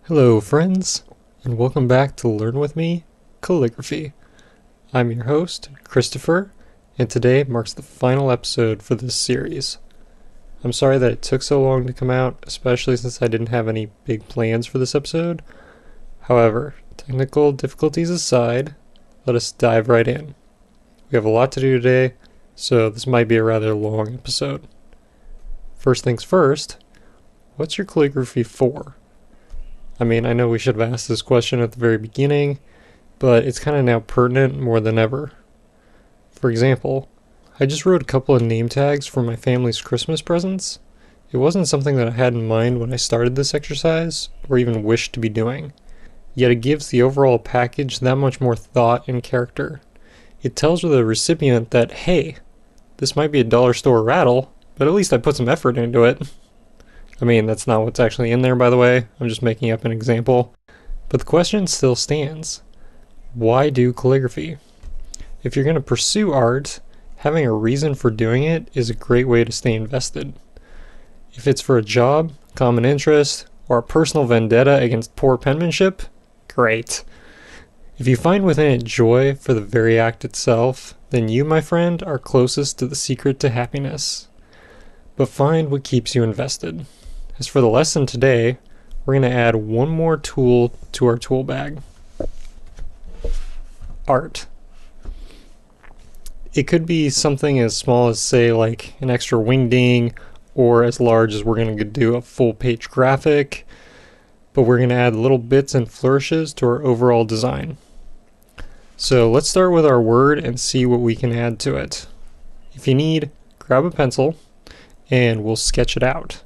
Hello friends, and welcome back to Learn With Me, Calligraphy. I'm your host, Christopher, and today marks the final episode for this series. I'm sorry that it took so long to come out, especially since I didn't have any big plans for this episode. However, technical difficulties aside, let us dive right in. We have a lot to do today, so this might be a rather long episode. First things first, what's your calligraphy for? I mean, I know we should have asked this question at the very beginning, but it's kind of now pertinent more than ever. For example, I just wrote a couple of name tags for my family's Christmas presents. It wasn't something that I had in mind when I started this exercise, or even wished to be doing. Yet it gives the overall package that much more thought and character. It tells the recipient that, hey, this might be a dollar store rattle, but at least I put some effort into it. I mean, that's not what's actually in there, by the way. I'm just making up an example. But the question still stands. Why do calligraphy? If you're going to pursue art, having a reason for doing it is a great way to stay invested. If it's for a job, common interest, or a personal vendetta against poor penmanship, great. If you find within it joy for the very act itself, then you, my friend, are closest to the secret to happiness. But find what keeps you invested. As for the lesson today, we're going to add one more tool to our tool bag. Art. It could be something as small as, say, like an extra wingding, or as large as we're going to do a full page graphic, but we're going to add little bits and flourishes to our overall design. So let's start with our word and see what we can add to it. If you need, grab a pencil and we'll sketch it out.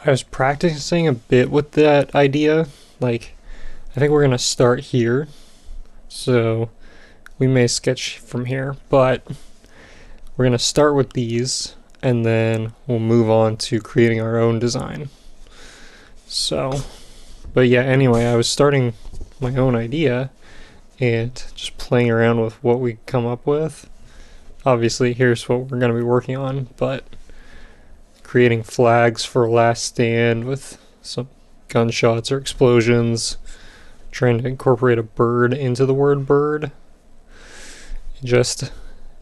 I was practicing a bit with that idea. I think we're going to start here. So we may sketch from here, but we're going to start with these and then we'll move on to creating our own design. But yeah, anyway, I was starting my own idea and just playing around with what we come up with. Obviously, here's what we're going to be working on, but creating flags for a last stand with some gunshots or explosions, trying to incorporate a bird into the word bird. Just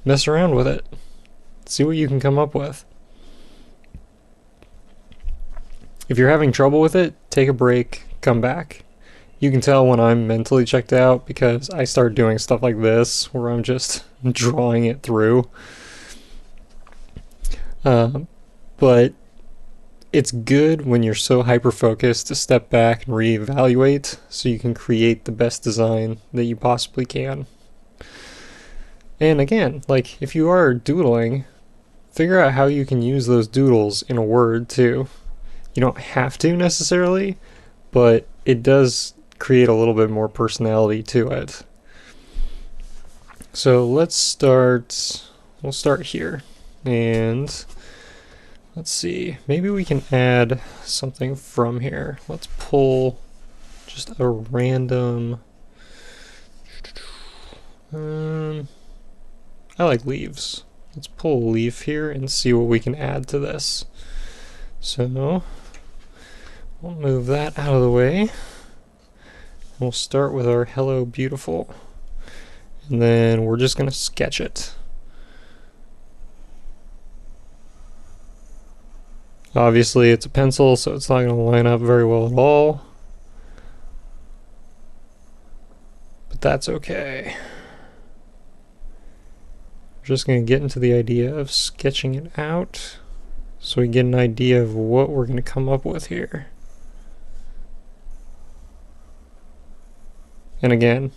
mess around with it. See what you can come up with. If you're having trouble with it, take a break, come back. You can tell when I'm mentally checked out because I start doing stuff like this where I'm just drawing it through. But it's good when you're so hyper-focused to step back and reevaluate so you can create the best design that you possibly can. And again, if you are doodling, figure out how you can use those doodles in a word too. You don't have to necessarily, but it does create a little bit more personality to it. So we'll start here, and let's see, maybe we can add something from here. Let's pull just a random, I like leaves. Let's pull a leaf here and see what we can add to this. So we'll move that out of the way. We'll start with our hello beautiful. And then we're just going to sketch it. Obviously it's a pencil, so it's not going to line up very well at all. But that's okay. We're just going to get into the idea of sketching it out so we get an idea of what we're going to come up with here. And again,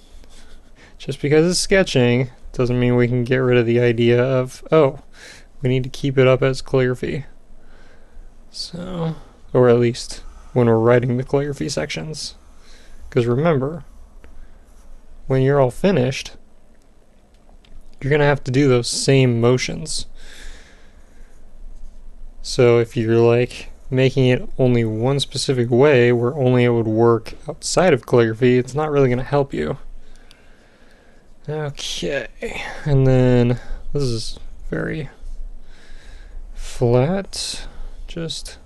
just because it's sketching doesn't mean we can get rid of the idea of, oh, we need to keep it up as calligraphy. So, or at least when we're writing the calligraphy sections. Because remember, when you're all finished, you're going to have to do those same motions. So if you're making it only one specific way where only it would work outside of calligraphy, it's not really going to help you. Okay, and then this is very flat. Just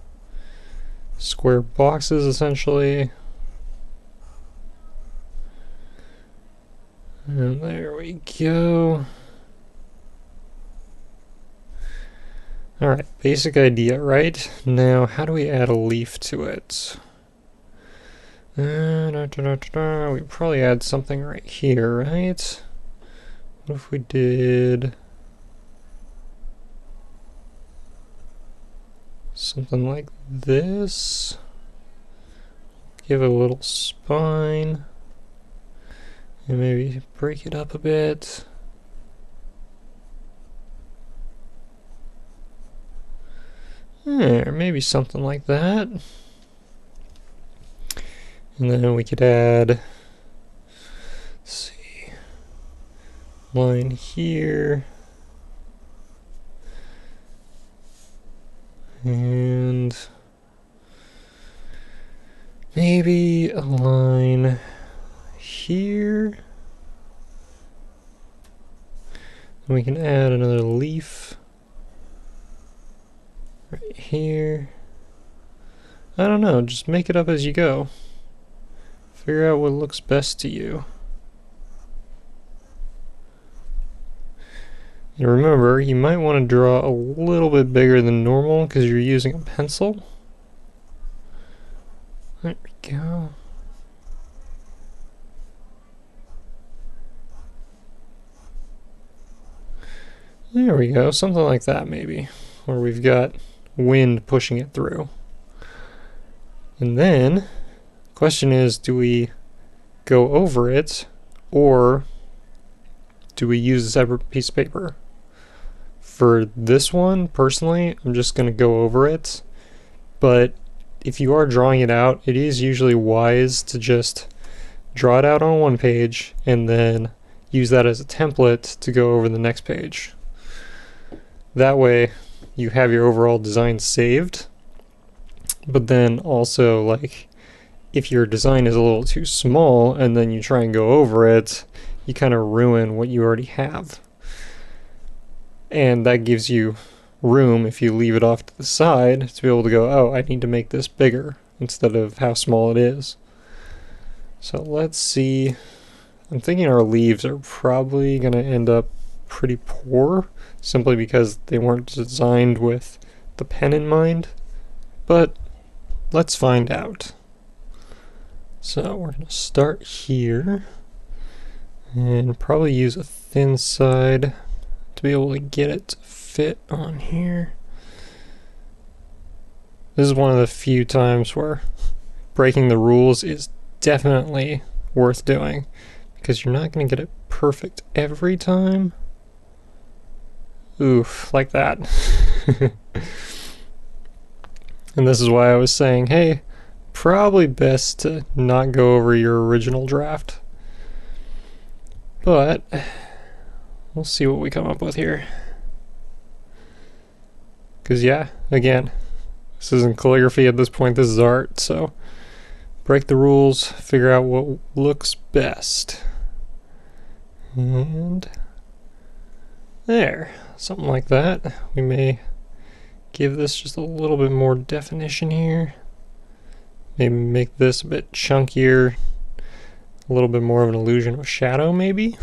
square boxes essentially. And there we go. Alright, basic idea, right? Now, how do we add a leaf to it? We probably add something right here, right? What if we did something like this? Give it a little spine. And maybe break it up a bit. There, maybe something like that. And then we could add, let's see, line here. And maybe a line here. And we can add another leaf right here. I don't know, just make it up as you go. Figure out what looks best to you. And remember, you might want to draw a little bit bigger than normal because you're using a pencil. There we go. There we go, something like that maybe, where we've got wind pushing it through. And then, the question is, do we go over it, or do we use a separate piece of paper? For this one, personally, I'm just going to go over it, but if you are drawing it out, it is usually wise to just draw it out on one page and then use that as a template to go over the next page. That way you have your overall design saved, but then also, like, if your design is a little too small and then you try and go over it, you kind of ruin what you already have. And that gives you room, if you leave it off to the side, to be able to go, oh, I need to make this bigger, instead of how small it is. So let's see. I'm thinking our leaves are probably going to end up pretty poor, simply because they weren't designed with the pen in mind. But let's find out. So we're going to start here and probably use a thin side to be able to get it to fit on here. This is one of the few times where breaking the rules is definitely worth doing, because you're not going to get it perfect every time. Oof, like that. And this is why I was saying, hey, probably best to not go over your original draft. But we'll see what we come up with here. Because yeah, again, this isn't calligraphy at this point, this is art, so break the rules, figure out what looks best. And there, something like that. We may give this just a little bit more definition here. Maybe make this a bit chunkier, a little bit more of an illusion of shadow maybe.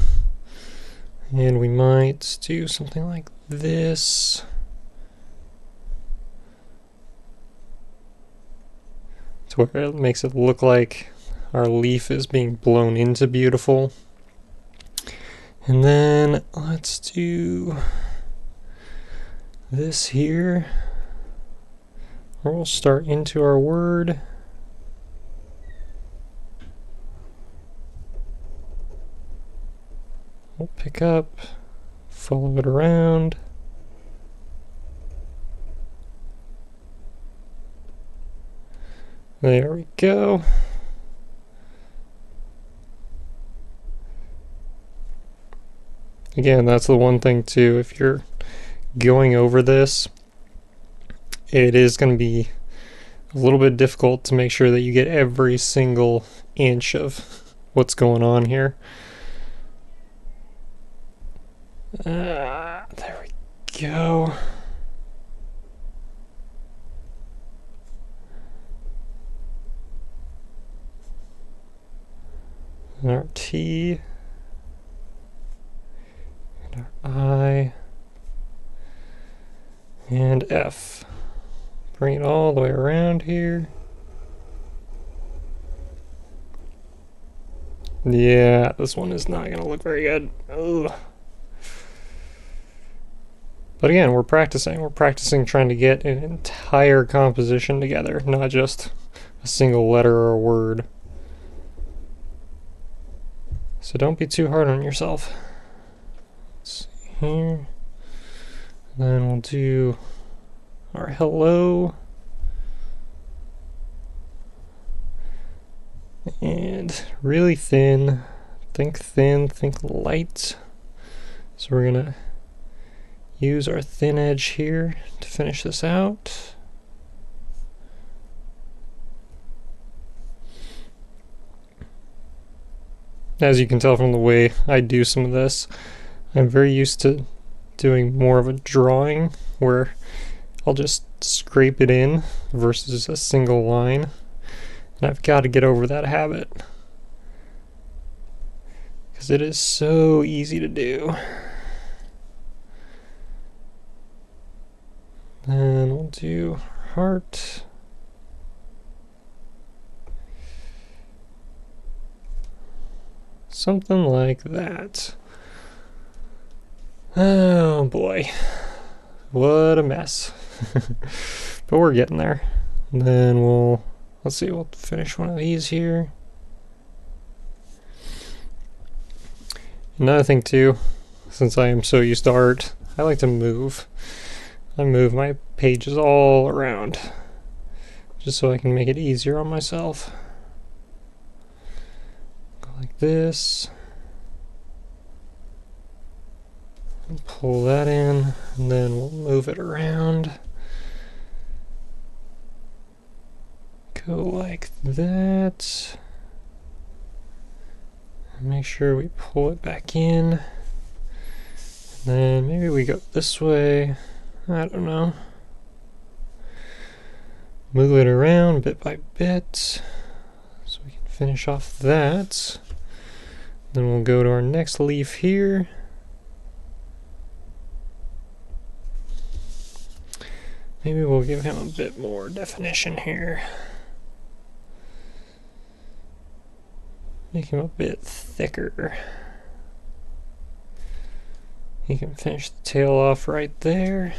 And we might do something like this. To where it makes it look like our leaf is being blown into beautiful. And then let's do this here. Or we'll start into our word. We'll pick up, follow it around. There we go. Again, that's the one thing too, if you're going over this, it is going to be a little bit difficult to make sure that you get every single inch of what's going on here. There we go. and our T, and our I, and F. Bring it all the way around here. Yeah, this one is not going to look very good. Ugh. But again, we're practicing. We're practicing trying to get an entire composition together, not just a single letter or a word. So don't be too hard on yourself. Let's see here. Then we'll do our hello. And really thin, think light. So we're gonna use our thin edge here to finish this out. As you can tell from the way I do some of this, I'm very used to doing more of a drawing where I'll just scrape it in versus a single line. And I've got to get over that habit because it is so easy to do. Then we'll do heart. Something like that. Oh boy. What a mess. But we're getting there. And then let's see, we'll finish one of these here. Another thing too, since I am so used to art, I like to move. I move my pages all around, just so I can make it easier on myself. Go like this. And pull that in, and then we'll move it around. Go like that. And make sure we pull it back in. And then maybe we go this way. I don't know. Move it around bit by bit so we can finish off that. Then we'll go to our next leaf here. Maybe we'll give him a bit more definition here. Make him a bit thicker. You can finish the tail off right there.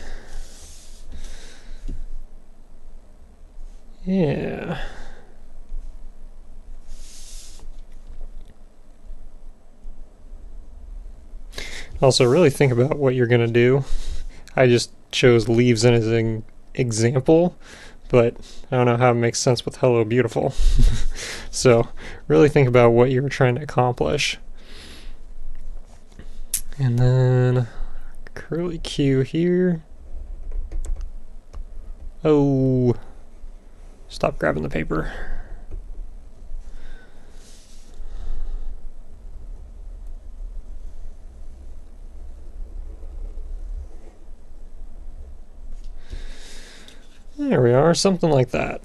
Yeah. Also, really think about what you're gonna do. I just chose leaves as an example, but I don't know how it makes sense with Hello Beautiful. So really think about what you're trying to accomplish. And then curly Q here. Oh, stop grabbing the paper. There we are, something like that.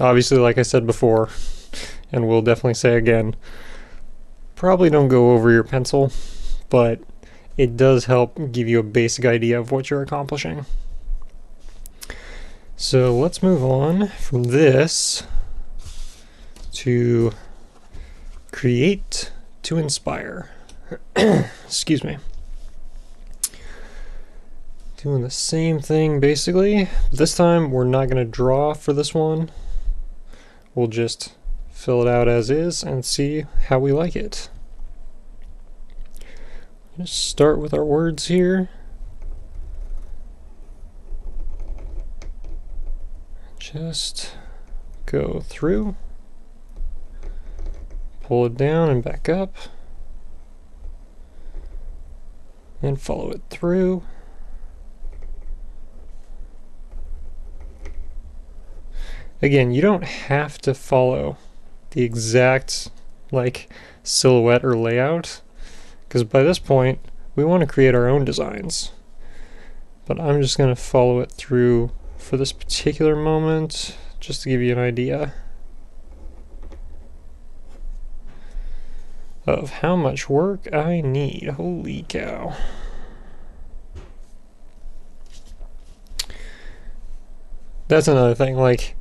Obviously, like I said before, and we'll definitely say again, probably don't go over your pencil, but it does help give you a basic idea of what you're accomplishing. So let's move on from this to create to inspire. Excuse me. Doing the same thing basically. This time we're not going to draw for this one. We'll just fill it out as is and see how we like it. Just start with our words here. Just go through, pull it down and back up, and follow it through. Again, you don't have to follow the exact silhouette or layout, because by this point we want to create our own designs. But I'm just going to follow it through for this particular moment, just to give you an idea. of how much work I need. Holy cow. That's another thing, like,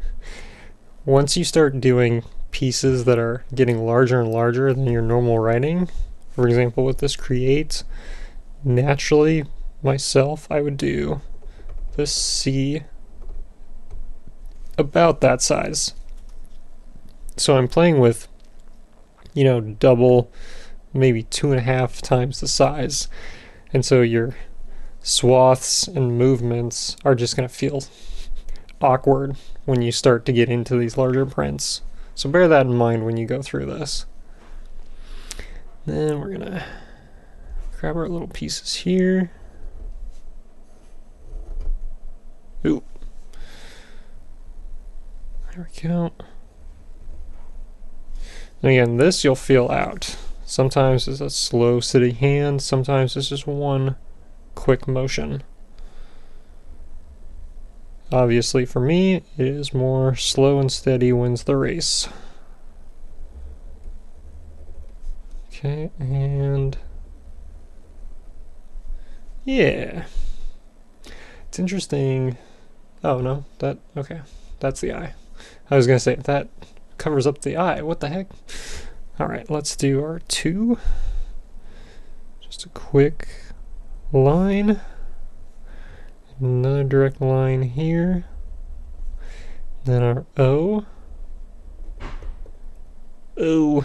once you start doing pieces that are getting larger and larger than your normal writing, for example with this create, naturally myself I would do this C about that size. So I'm playing with, you know, double, maybe 2.5 times the size, and so your swaths and movements are just going to feel awkward when you start to get into these larger prints. So bear that in mind when you go through this. Then we're gonna grab our little pieces here. Ooh. There we go. And again, this you'll feel out. Sometimes it's a slow, steady hand. Sometimes it's just one quick motion. Obviously for me, it is more slow and steady wins the race. Okay, and yeah. It's interesting. Oh no, okay. That's the eye. I was gonna say, that covers up the eye. What the heck? Alright, let's do our 2. Just a quick line. Another direct line here. Then our O. O.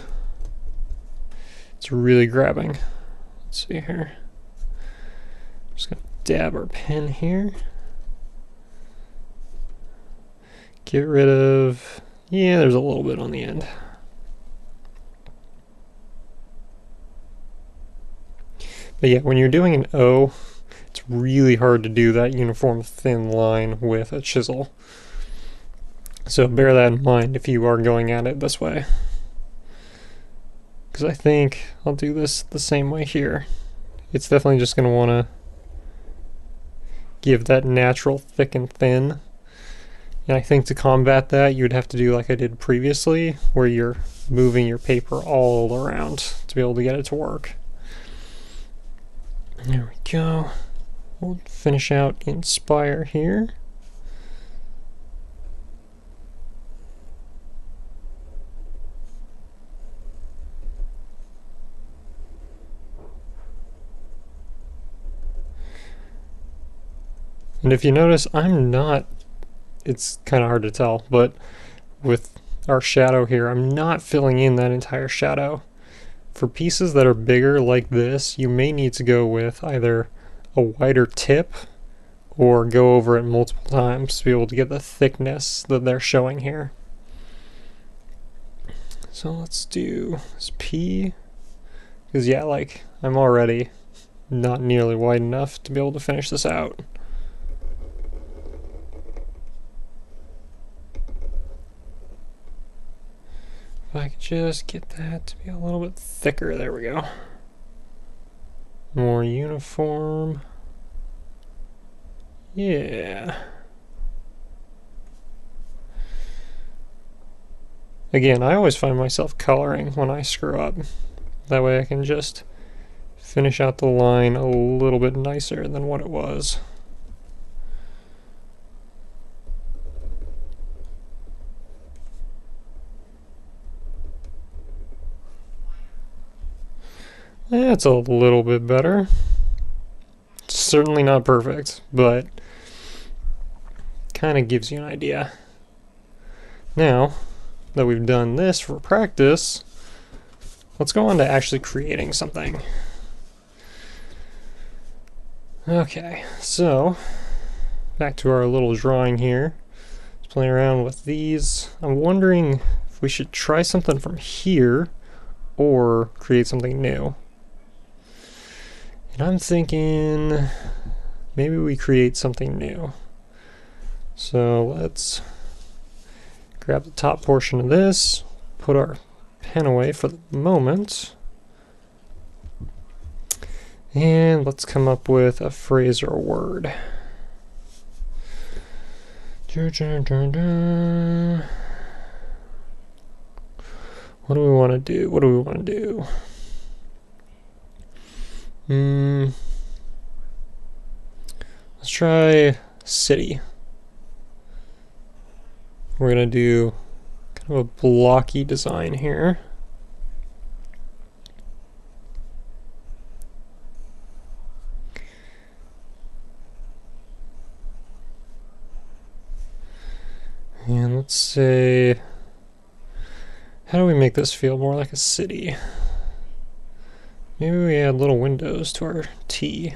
It's really grabbing. Let's see here. Just gonna dab our pen here. Get rid of, yeah, there's a little bit on the end. But yeah, when you're doing an O, it's really hard to do that uniform thin line with a chisel. So bear that in mind if you are going at it this way. Because I think I'll do this the same way here. It's definitely just going to want to give that natural thick and thin. And I think to combat that, you would have to do like I did previously, where you're moving your paper all around to be able to get it to work. There we go. We'll finish out Inspire here. And if you notice, it's kind of hard to tell, but with our shadow here, I'm not filling in that entire shadow. For pieces that are bigger like this, you may need to go with either a wider tip or go over it multiple times to be able to get the thickness that they're showing here. So let's do this P, because yeah, like I'm already not nearly wide enough to be able to finish this out. If I could just get that to be a little bit thicker, there we go. More uniform. Yeah. Again, I always find myself coloring when I screw up. That way I can just finish out the line a little bit nicer than what it was. That's a little bit better. It's certainly not perfect, but kind of gives you an idea. Now that we've done this for practice, let's go on to actually creating something. Okay, so back to our little drawing here. Let's play around with these. I'm wondering if we should try something from here or create something new. And I'm thinking maybe we create something new. So let's grab the top portion of this, put our pen away for the moment, and let's come up with a phrase or a word. What do we want to do? What do we want to do? Let's try city. We're gonna do kind of a blocky design here. And let's say, how do we make this feel more like a city? Maybe we add little windows to our T.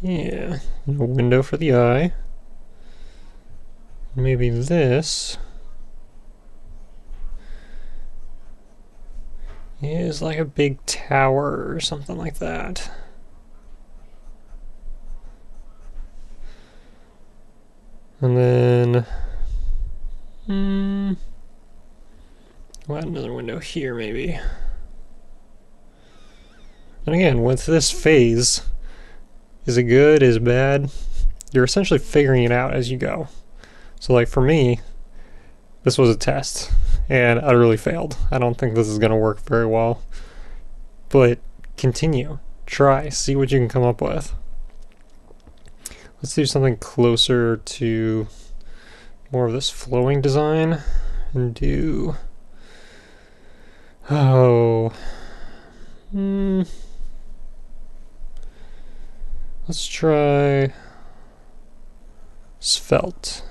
Yeah, a window for the eye. Maybe this is like a big tower or something like that. And then, we'll add another window here maybe. And again, with this phase, is it good, is it bad? You're essentially figuring it out as you go. So like for me, this was a test and utterly failed. I don't think this is going to work very well. But continue, try, see what you can come up with. Let's do something closer to more of this flowing design and do, let's try svelte.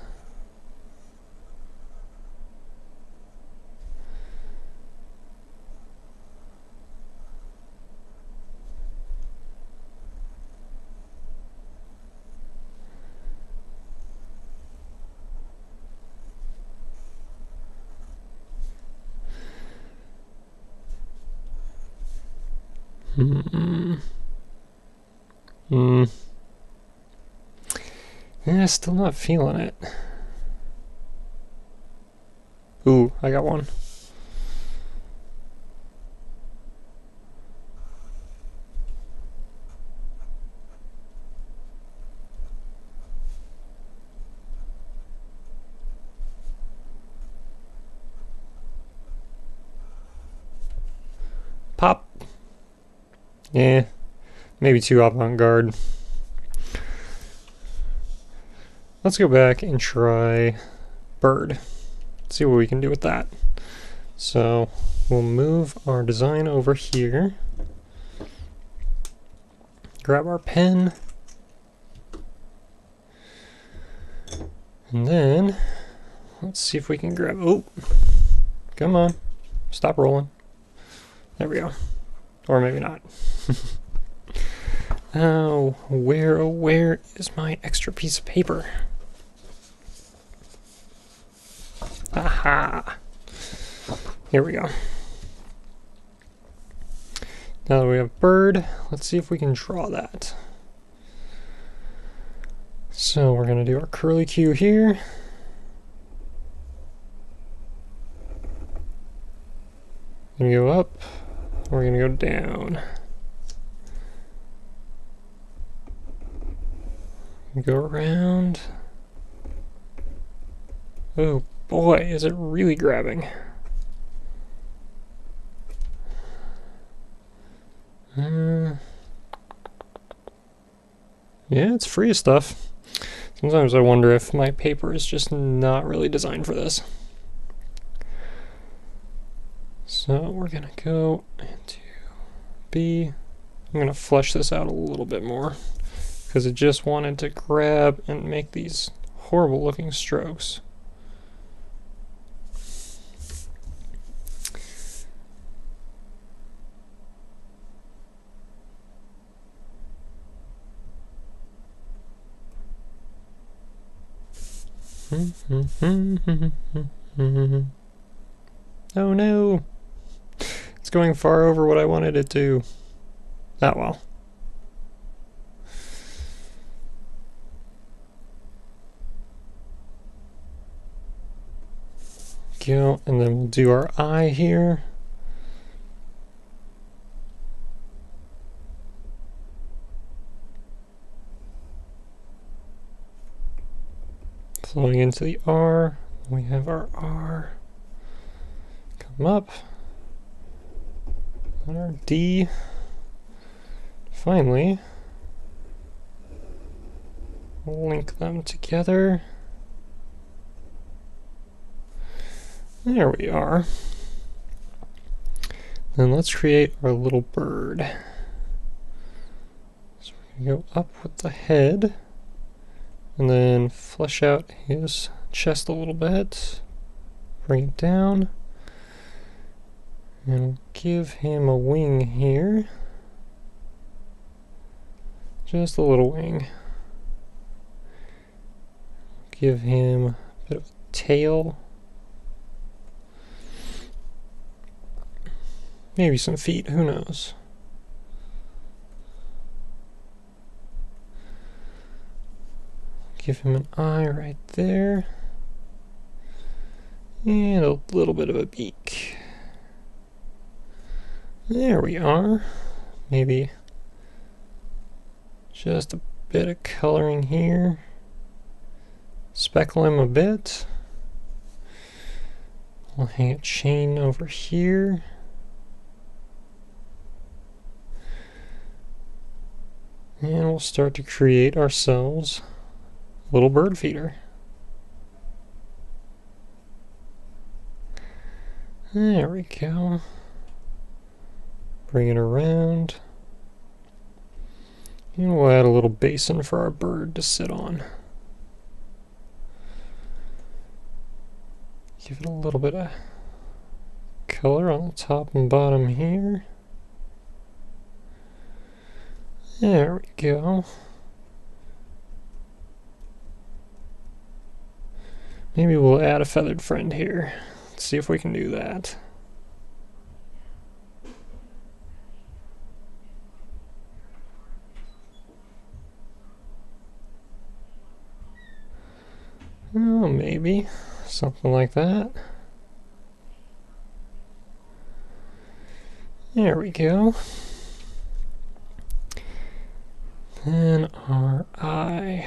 Yeah, still not feeling it. Ooh, I got one. Pop. Yeah, maybe too avant-garde. Let's go back and try bird. See what we can do with that. So we'll move our design over here. Grab our pen. And then let's see if we can grab, oh, come on, stop rolling. There we go. Or maybe not. Oh, where is my extra piece of paper? Aha! Here we go. Now that we have bird, let's see if we can draw that. So we're going to do our curly Q here. We're going to go up, we're going to go down. Go around. Oh boy, is it really grabbing. Yeah, it's free of stuff. Sometimes I wonder if my paper is just not really designed for this. So we're gonna go into B. I'm gonna flesh this out a little bit more because it just wanted to grab and make these horrible looking strokes. Oh no! It's going far over what I wanted it to. Not well. Go, and then we'll do our eye here. Flowing into the R, we have our R. Come them up. And our D. Finally, link them together. There we are. Then let's create our little bird. So we're going to go up with the head, and then flesh out his chest a little bit. Bring it down, and we'll give him a wing here. Just a little wing. Give him a bit of a tail. Maybe some feet, who knows? Give him an eye right there. And a little bit of a beak. There we are. Maybe just a bit of coloring here. Speckle him a bit. We'll hang a chain over here. And we'll start to create ourselves a little bird feeder. There we go. Bring it around. And we'll add a little basin for our bird to sit on. Give it a little bit of color on the top and bottom here. There we go. Maybe we'll add a feathered friend here. Let's see if we can do that. Oh, maybe something like that. There we go. Then our eye.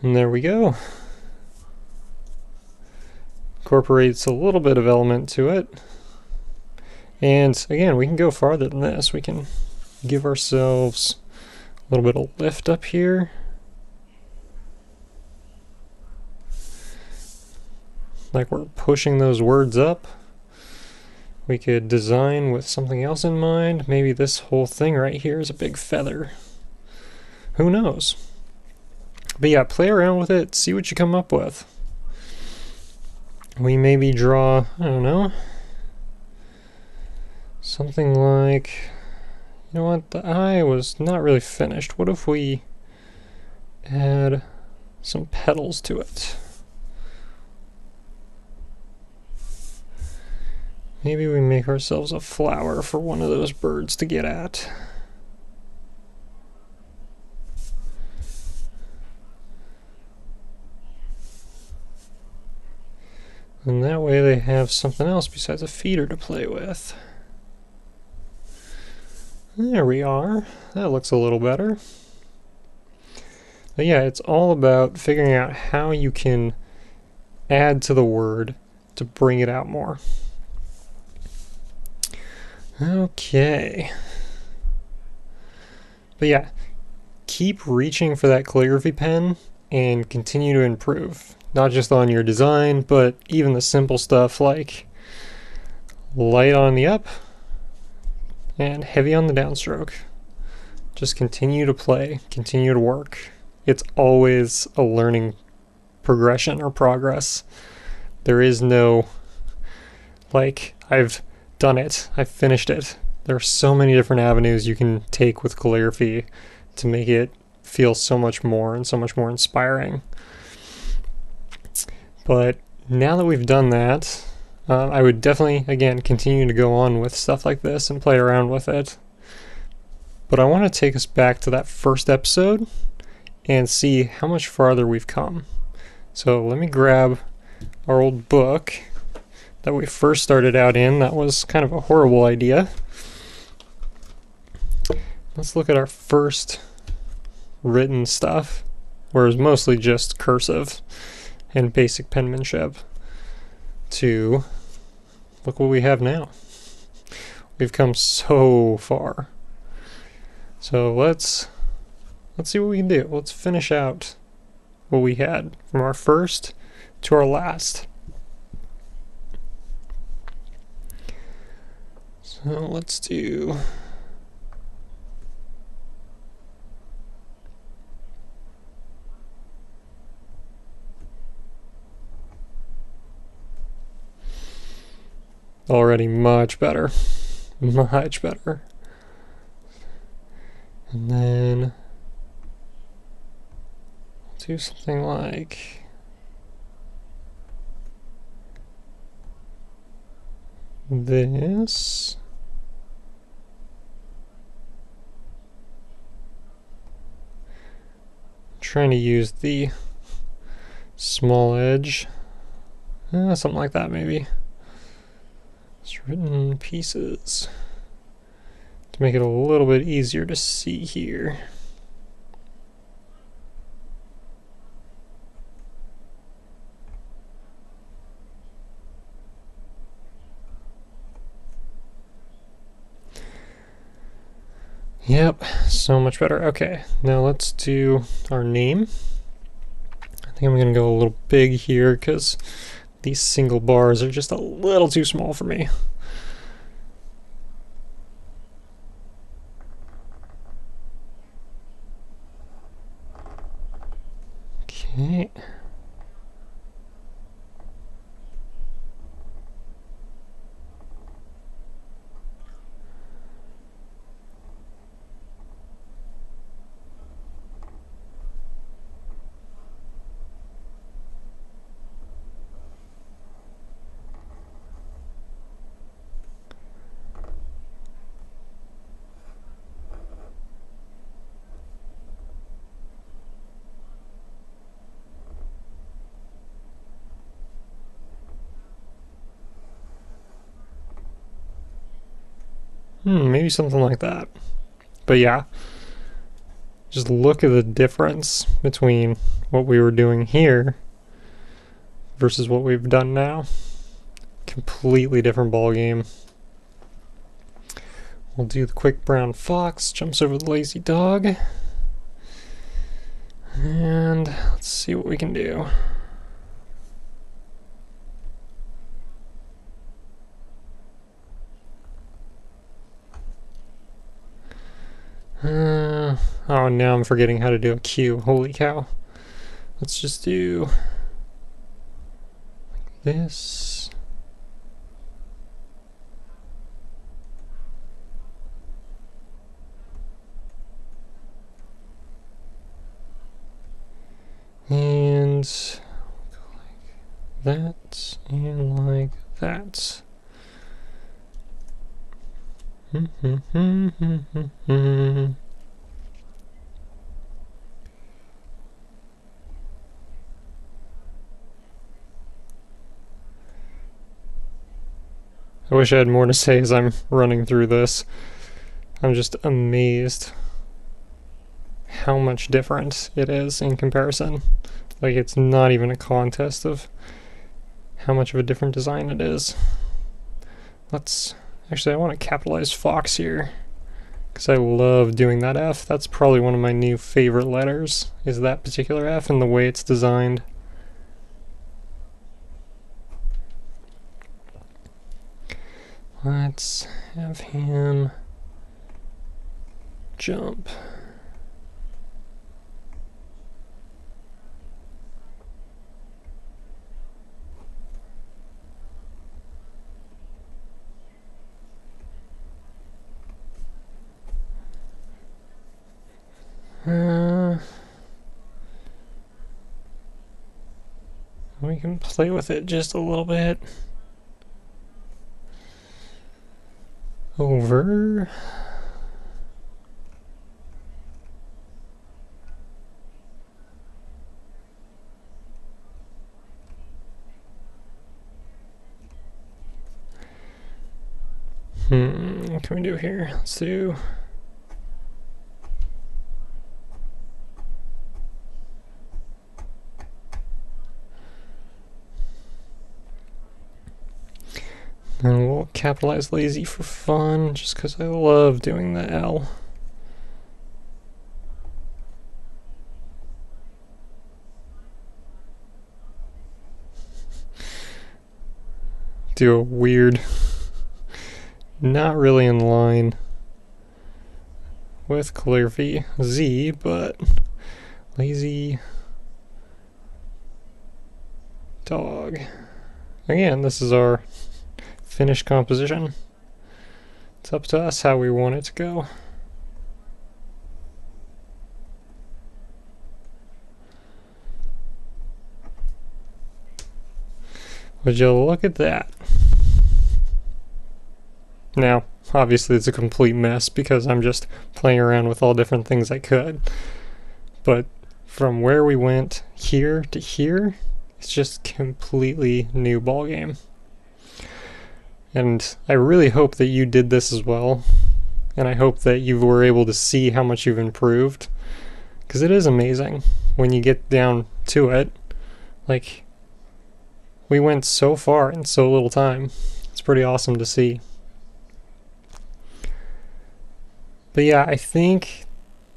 And there we go. Incorporates a little bit of element to it. And again, we can go farther than this. We can give ourselves a little bit of lift up here. Like we're pushing those words up. We could design with something else in mind. Maybe this whole thing right here is a big feather. Who knows? But yeah, play around with it, see what you come up with. We maybe draw, I don't know, something like, you know what, the eye was not really finished. What if we add some petals to it? Maybe we make ourselves a flower for one of those birds to get at. And that way they have something else besides a feeder to play with. There we are. That looks a little better. But yeah, it's all about figuring out how you can add to the word to bring it out more. Okay. But yeah, keep reaching for that calligraphy pen and continue to improve. Not just on your design, but even the simple stuff like light on the up and heavy on the downstroke. Just continue to play, continue to work. It's always a learning progression or progress. There is no, like, I've done it, I've finished it. There are so many different avenues you can take with calligraphy to make it feel so much more and so much more inspiring. But now that we've done that, I would definitely, again, continue to go on with stuff like this and play around with it. But I want to take us back to that first episode and see how much farther we've come. So let me grab our old book that we first started out in. That was kind of a horrible idea. Let's look at our first written stuff, where it was mostly just cursive. and basic penmanship to look what we have now. We've come so far. So let's see what we can do. Let's finish out what we had from our first to our last. So let's do already much better. Much better. And then do something like this. I'm trying to use the small edge. Something like that maybe. It's written pieces to make it a little bit easier to see here. Yep, so much better. Okay, now let's do our name. I think I'm gonna go a little big here because these single bars are just a little too small for me. Okay. Maybe something like that. But yeah, just look at the difference between what we were doing here versus what we've done now. Completely different ball game. We'll do the quick brown fox, jumps over the lazy dog. And let's see what we can do. Oh, now I'm forgetting how to do a Q. Holy cow. Let's just do like this. And go like that and like that. I wish I had more to say as I'm running through this. I'm just amazed how much different it is in comparison. Like, it's not even a contest of how much of a different design it is. Actually, I want to capitalize Fox here because I love doing that F. That's probably one of my new favorite letters, is that particular F and the way it's designed. Let's have him jump. We can play with it just a little bit. Over. What can we do here? Let's do And we'll capitalize lazy for fun, just because I love doing the L. Do a weird, not really in line with calligraphy Z, but lazy dog. Again, this is our finished composition. It's up to us how we want it to go. Would you look at that? Now, obviously it's a complete mess because I'm just playing around with all different things I could. But from where we went here to here, it's just completely new ballgame. And I really hope that you did this as well. And I hope that you were able to see how much you've improved. Because it is amazing when you get down to it. Like, we went so far in so little time. It's pretty awesome to see. But yeah, I think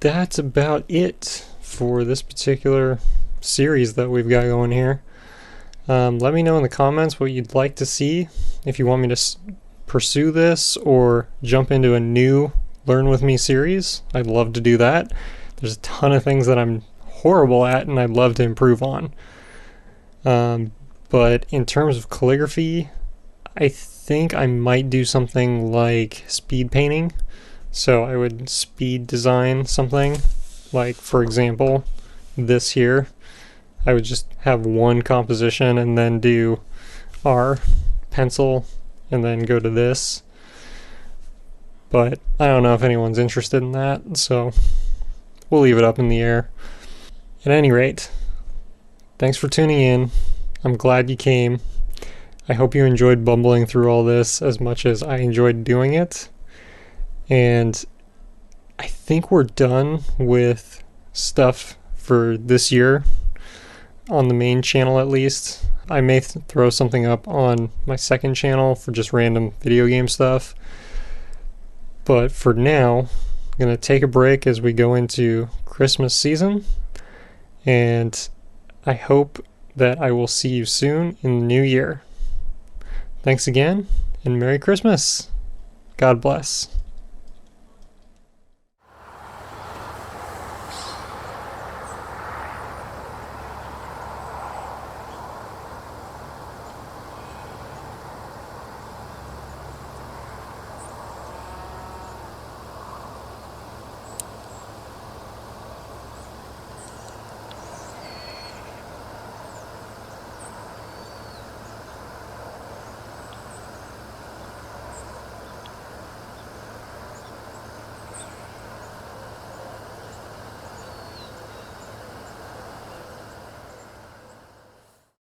that's about it for this particular series that we've got going here. Let me know in the comments what you'd like to see. If you want me to pursue this or jump into a new Learn With Me series, I'd love to do that. There's a ton of things that I'm horrible at and I'd love to improve on. But in terms of calligraphy, I think I might do something like speed painting. So I would speed design something, like for example, this here. I would just have one composition and then do R, pencil, and then go to this. But I don't know if anyone's interested in that, so we'll leave it up in the air. At any rate, thanks for tuning in. I'm glad you came. I hope you enjoyed bumbling through all this as much as I enjoyed doing it. And I think we're done with stuff for this year, on the main channel at least. I may throw something up on my second channel for just random video game stuff. But for now, I'm going to take a break as we go into Christmas season. And I hope that I will see you soon in the new year. Thanks again, and Merry Christmas. God bless.